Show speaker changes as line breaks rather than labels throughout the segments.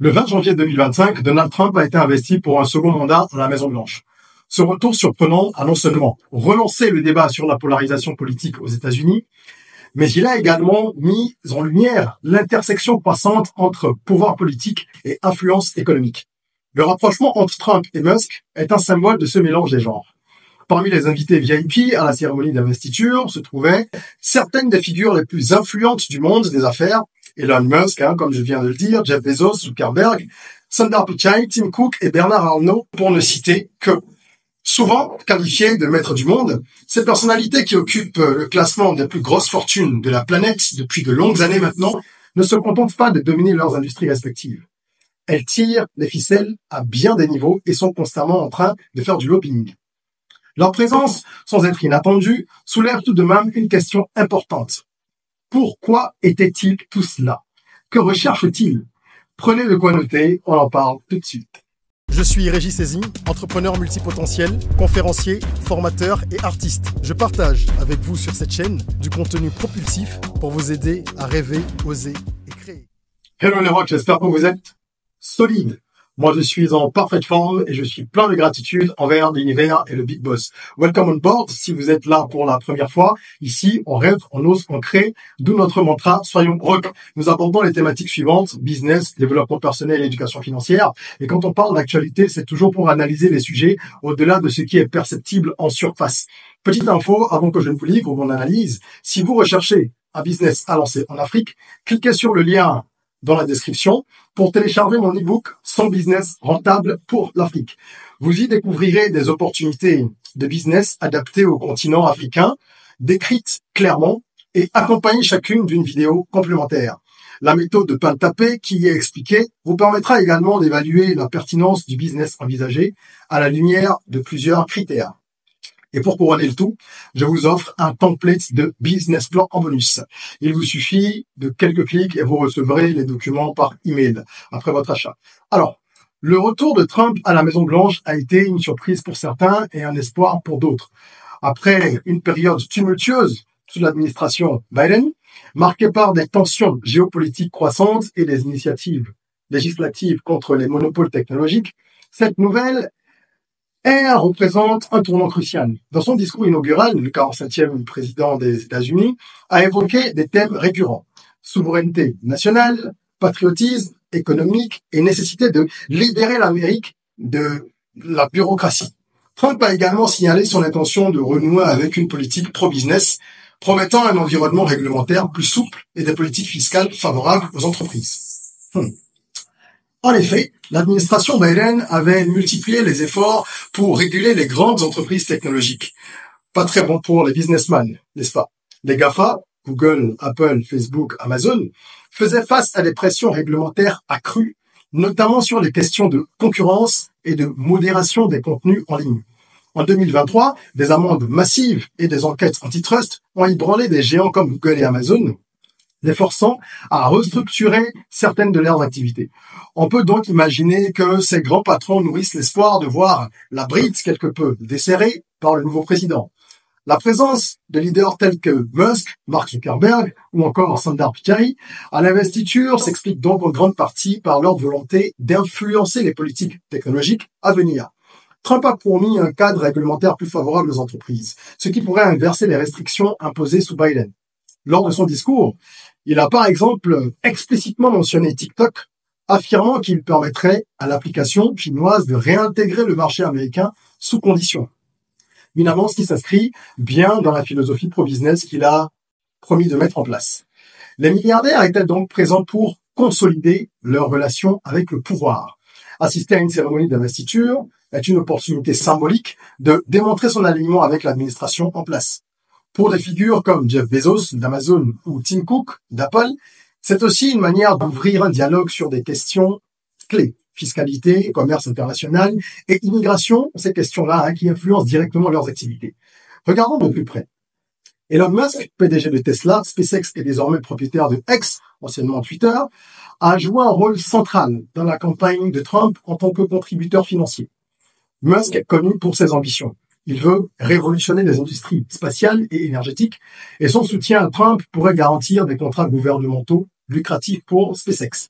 Le 20 janvier 2025, Donald Trump a été investi pour un second mandat à la Maison-Blanche. Ce retour surprenant a non seulement relancé le débat sur la polarisation politique aux États-Unis, mais il a également mis en lumière l'intersection croissante entre pouvoir politique et influence économique. Le rapprochement entre Trump et Musk est un symbole de ce mélange des genres. Parmi les invités VIP à la cérémonie d'investiture se trouvaient certaines des figures les plus influentes du monde des affaires, Elon Musk, comme je viens de le dire, Jeff Bezos, Zuckerberg, Sundar Pichai, Tim Cook et Bernard Arnault, pour ne citer que. Souvent qualifiés de maîtres du monde, ces personnalités qui occupent le classement des plus grosses fortunes de la planète depuis de longues années maintenant ne se contentent pas de dominer leurs industries respectives. Elles tirent les ficelles à bien des niveaux et sont constamment en train de faire du lobbying. Leur présence, sans être inattendue, soulève tout de même une question importante. Pourquoi étaient-ils tous là? Que recherchent-ils? Prenez de quoi noter, on en parle tout de suite.
Je suis Régis Saizy, entrepreneur multipotentiel, conférencier, formateur et artiste. Je partage avec vous sur cette chaîne du contenu propulsif pour vous aider à rêver, oser et créer.
Hello les rocks, j'espère que vous êtes solides. Moi, je suis en parfaite forme et je suis plein de gratitude envers l'univers et le Big Boss. Welcome on board. Si vous êtes là pour la première fois, ici, on rêve, on ose, on crée. D'où notre mantra, soyons rock. Nous abordons les thématiques suivantes, business, développement personnel et éducation financière. Et quand on parle d'actualité, c'est toujours pour analyser les sujets au-delà de ce qui est perceptible en surface. Petite info, avant que je ne vous livre mon analyse, si vous recherchez un business à lancer en Afrique, cliquez sur le lien dans la description pour télécharger mon e-book 100 business rentable pour l'Afrique. Vous y découvrirez des opportunités de business adaptées au continent africain, décrites clairement et accompagnées chacune d'une vidéo complémentaire. La méthode de pain tapé qui y est expliquée vous permettra également d'évaluer la pertinence du business envisagé à la lumière de plusieurs critères. Et pour couronner le tout, je vous offre un template de business plan en bonus. Il vous suffit de quelques clics et vous recevrez les documents par email après votre achat. Alors, le retour de Trump à la Maison-Blanche a été une surprise pour certains et un espoir pour d'autres. Après une période tumultueuse sous l'administration Biden, marquée par des tensions géopolitiques croissantes et des initiatives législatives contre les monopoles technologiques, cette nouvelle ère représente un tournant crucial. Dans son discours inaugural, le 47e président des États-Unis a évoqué des thèmes récurrents. Souveraineté nationale, patriotisme économique et nécessité de libérer l'Amérique de la bureaucratie. Trump a également signalé son intention de renouer avec une politique pro-business, promettant un environnement réglementaire plus souple et des politiques fiscales favorables aux entreprises. En effet, l'administration Biden avait multiplié les efforts pour réguler les grandes entreprises technologiques. Pas très bon pour les businessmen, n'est-ce pas? Les GAFA, Google, Apple, Facebook, Amazon, faisaient face à des pressions réglementaires accrues, notamment sur les questions de concurrence et de modération des contenus en ligne. En 2023, des amendes massives et des enquêtes antitrust ont ébranlé des géants comme Google et Amazon, les forçant à restructurer certaines de leurs activités. On peut donc imaginer que ces grands patrons nourrissent l'espoir de voir la bride quelque peu desserrée par le nouveau président. La présence de leaders tels que Musk, Mark Zuckerberg ou encore Sundar Pichai à l'investiture s'explique donc en grande partie par leur volonté d'influencer les politiques technologiques à venir. Trump a promis un cadre réglementaire plus favorable aux entreprises, ce qui pourrait inverser les restrictions imposées sous Biden. Lors de son discours, il a par exemple explicitement mentionné TikTok, affirmant qu'il permettrait à l'application chinoise de réintégrer le marché américain sous conditions. Une avance qui s'inscrit bien dans la philosophie pro-business qu'il a promis de mettre en place. Les milliardaires étaient donc présents pour consolider leur relation avec le pouvoir. Assister à une cérémonie d'investiture est une opportunité symbolique de démontrer son alignement avec l'administration en place. Pour des figures comme Jeff Bezos d'Amazon ou Tim Cook d'Apple, c'est aussi une manière d'ouvrir un dialogue sur des questions clés. Fiscalité, commerce international et immigration, ces questions-là qui influencent directement leurs activités. Regardons de plus près. Elon Musk, PDG de Tesla, SpaceX et désormais propriétaire de X, anciennement Twitter, a joué un rôle central dans la campagne de Trump en tant que contributeur financier. Musk est connu pour ses ambitions. Il veut révolutionner les industries spatiales et énergétiques et son soutien à Trump pourrait garantir des contrats gouvernementaux lucratifs pour SpaceX.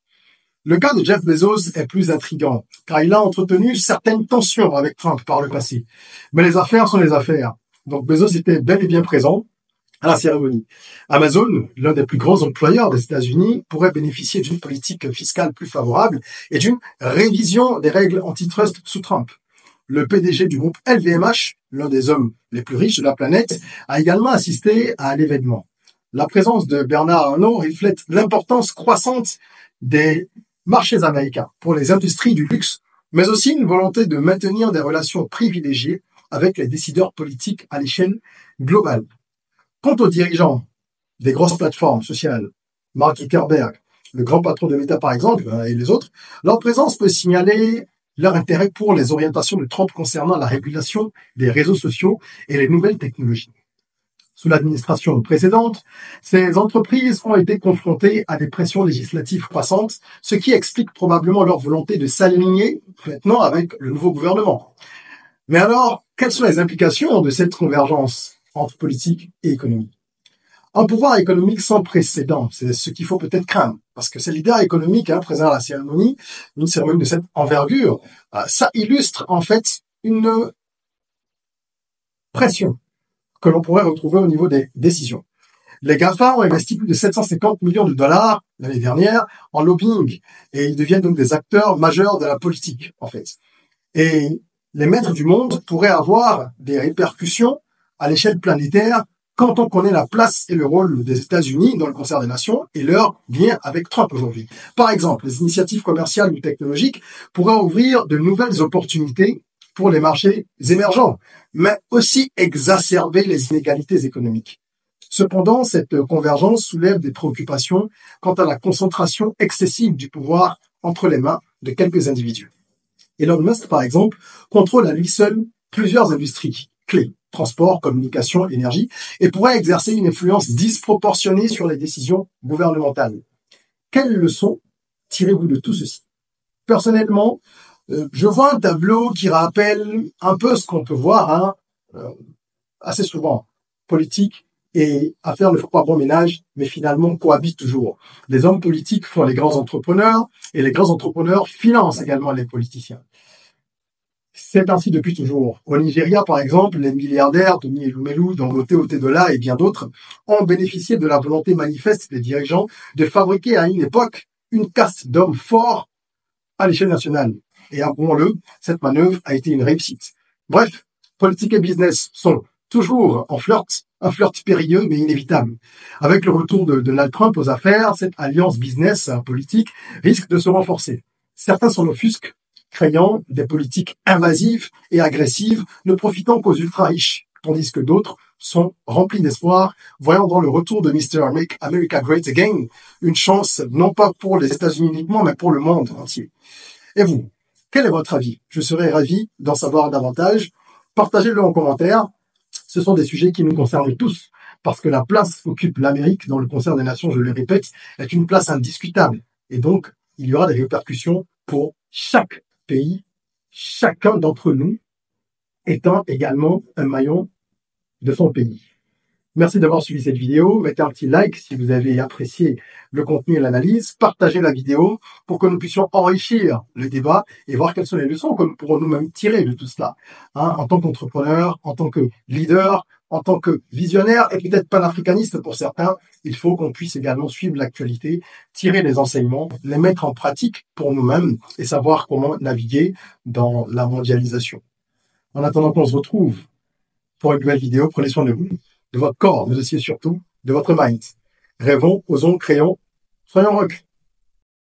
Le cas de Jeff Bezos est plus intriguant, car il a entretenu certaines tensions avec Trump par le passé. Mais les affaires sont les affaires. Donc Bezos était bel et bien présent à la cérémonie. Amazon, l'un des plus grands employeurs des États-Unis, pourrait bénéficier d'une politique fiscale plus favorable et d'une révision des règles antitrust sous Trump. Le PDG du groupe LVMH, l'un des hommes les plus riches de la planète, a également assisté à l'événement. La présence de Bernard Arnault reflète l'importance croissante des marchés américains pour les industries du luxe, mais aussi une volonté de maintenir des relations privilégiées avec les décideurs politiques à l'échelle globale. Quant aux dirigeants des grosses plateformes sociales, Mark Zuckerberg, le grand patron de Meta par exemple, et les autres, leur présence peut signaler leur intérêt pour les orientations de Trump concernant la régulation des réseaux sociaux et les nouvelles technologies. Sous l'administration précédente, ces entreprises ont été confrontées à des pressions législatives croissantes, ce qui explique probablement leur volonté de s'aligner maintenant avec le nouveau gouvernement. Mais alors, quelles sont les implications de cette convergence entre politique et économie? Un pouvoir économique sans précédent, c'est ce qu'il faut peut-être craindre, parce que ces leaders économiques présents à la cérémonie, une cérémonie de cette envergure, ça illustre en fait une pression que l'on pourrait retrouver au niveau des décisions. Les GAFA ont investi plus de 750 millions de dollars l'année dernière en lobbying, et ils deviennent donc des acteurs majeurs de la politique, en fait. Et les maîtres du monde pourraient avoir des répercussions à l'échelle planétaire quand on connaît la place et le rôle des États-Unis dans le concert des nations et leur lien avec Trump aujourd'hui. Par exemple, les initiatives commerciales ou technologiques pourraient ouvrir de nouvelles opportunités pour les marchés émergents, mais aussi exacerber les inégalités économiques. Cependant, cette convergence soulève des préoccupations quant à la concentration excessive du pouvoir entre les mains de quelques individus. Elon Musk, par exemple, contrôle à lui seul plusieurs industries clés, transport, communication, énergie, et pourrait exercer une influence disproportionnée sur les décisions gouvernementales. Quelles leçons tirez-vous de tout ceci? Personnellement, je vois un tableau qui rappelle un peu ce qu'on peut voir assez souvent. Politique et affaires ne font pas bon ménage, mais finalement cohabitent toujours. Les hommes politiques font les grands entrepreneurs, et les grands entrepreneurs financent également les politiciens. C'est ainsi depuis toujours. Au Nigeria, par exemple, les milliardaires, Tony Elumelu, Dangote, Otedola et bien d'autres, ont bénéficié de la volonté manifeste des dirigeants de fabriquer à une époque une caste d'hommes forts à l'échelle nationale. Et avouons-le, cette manœuvre a été une réussite. Bref, politique et business sont toujours en flirt, un flirt périlleux mais inévitable. Avec le retour de Donald Trump aux affaires, cette alliance business politique risque de se renforcer. Certains s'en offusquent, craignant des politiques invasives et agressives, ne profitant qu'aux ultra-riches, tandis que d'autres sont remplis d'espoir, voyant dans le retour de Mr. Make America Great Again une chance non pas pour les États-Unis uniquement, mais pour le monde entier. Et vous, quel est votre avis? Je serais ravi d'en savoir davantage. Partagez-le en commentaire. Ce sont des sujets qui nous concernent tous, parce que la place qu'occupe l'Amérique dans le concert des nations, je le répète, est une place indiscutable. Et donc, il y aura des répercussions pour chaque pays, chacun d'entre nous étant également un maillon de son pays. Merci d'avoir suivi cette vidéo. Mettez un petit like si vous avez apprécié le contenu et l'analyse. Partagez la vidéo pour que nous puissions enrichir le débat et voir quelles sont les leçons que nous pourrons nous-mêmes tirer de tout cela. En tant qu'entrepreneur, en tant que leader, en tant que visionnaire et peut-être panafricaniste pour certains, il faut qu'on puisse également suivre l'actualité, tirer les enseignements, les mettre en pratique pour nous-mêmes et savoir comment naviguer dans la mondialisation. En attendant qu'on se retrouve pour une nouvelle vidéo, prenez soin de vous, de votre corps, mais aussi et surtout de votre mind. Rêvons, osons, créons, soyons rock.